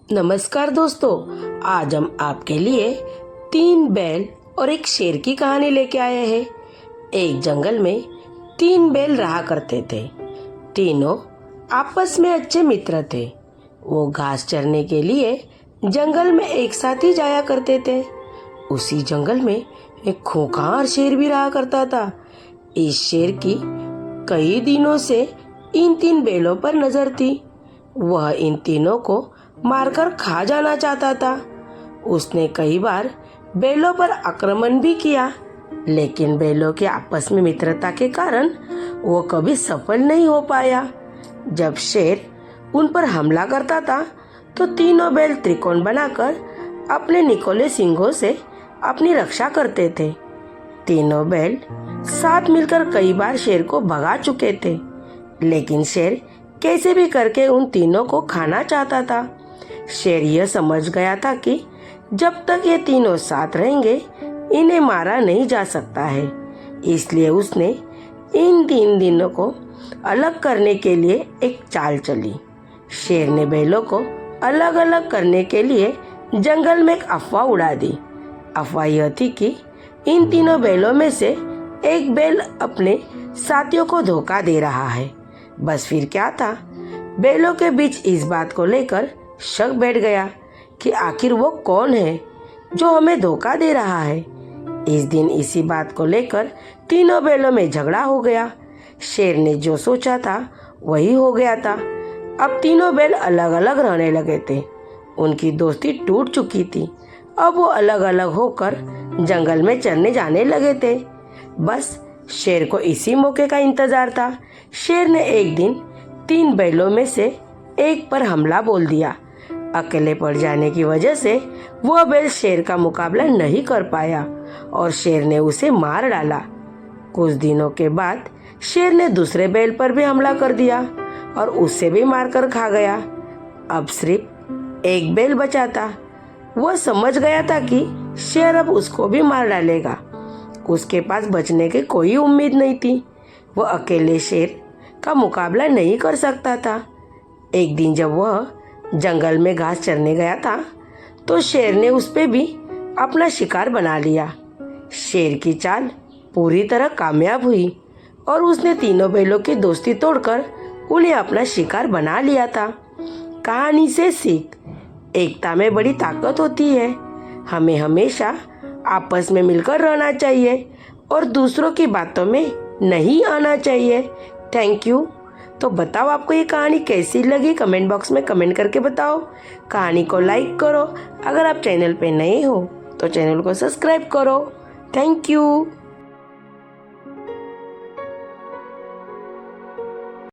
नमस्कार दोस्तों, आज हम आपके लिए 3 बैल और एक शेर की कहानी लेके आए हैं। एक जंगल में 3 बैल रहा करते थे। तीनों आपस में अच्छे मित्र थे। वो घास चरने के लिए जंगल में एक साथ ही जाया करते थे। उसी जंगल में एक खूंखार शेर भी रहा करता था। इस शेर की कई दिनों से इन 3 बैलों पर नजर थी। वह इन तीनों को मारकर खा जाना चाहता था। उसने कई बार बैलों पर आक्रमण भी किया, लेकिन बैलों के आपस में मित्रता के कारण वो कभी सफल नहीं हो पाया। जब शेर उन पर हमला करता था तो तीनों बैल त्रिकोण बनाकर अपने निकोले सींगों से अपनी रक्षा करते थे। तीनों बैल साथ मिलकर कई बार शेर को भगा चुके थे, लेकिन शेर कैसे भी करके उन तीनों को खाना चाहता था। शेर यह समझ गया था कि जब तक ये तीनों साथ रहेंगे इन्हें मारा नहीं जा सकता है। इसलिए उसने इन 3 दिनों को अलग करने के लिए एक चाल चली। शेर ने बैलों को अलग अलग करने के लिए जंगल में एक अफवाह उड़ा दी। अफवाह यह थी कि इन तीनों बैलों में से एक बैल अपने साथियों को धोखा दे रहा है। बस फिर क्या था, बैलों के बीच इस बात को लेकर शक बैठ गया कि आखिर वो कौन है जो हमें धोखा दे रहा है। इस दिन इसी बात को लेकर तीनों बैलों में झगड़ा हो गया। शेर ने जो सोचा था वही हो गया था। अब तीनों बैल अलग अलग रहने लगे थे। उनकी दोस्ती टूट चुकी थी। अब वो अलग अलग होकर जंगल में चरने जाने लगे थे। बस शेर को इसी मौके का इंतजार था। शेर ने एक दिन 3 बैलों में से एक पर हमला बोल दिया। अकेले पड़ जाने की वजह से वह बैल शेर का मुकाबला नहीं कर पाया और शेर ने उसे मार डाला। कुछ दिनों के बाद शेर ने दूसरे बैल पर भी हमला कर दिया और उसे भी मारकर खा गया। अब सिर्फ एक बैल बचा था। वह समझ गया था कि शेर अब उसको भी मार डालेगा। उसके पास बचने की कोई उम्मीद नहीं थी। वह अकेले शेर का मुकाबला नहीं कर सकता था। एक दिन जब वह जंगल में घास चरने गया था तो शेर ने उस पे भी अपना शिकार बना लिया। शेर की चाल पूरी तरह कामयाब हुई और उसने तीनों बैलों की दोस्ती तोड़कर उन्हें अपना शिकार बना लिया था। कहानी से सीख, एकता में बड़ी ताकत होती है। हमें हमेशा आपस में मिलकर रहना चाहिए और दूसरों की बातों में नहीं आना चाहिए। Thank you. तो बताओ आपको ये कहानी कैसी लगी, कमेंट बॉक्स में कमेंट करके बताओ। कहानी को लाइक करो। अगर आप चैनल पे नए हो तो चैनल को सब्सक्राइब करो। Thank you.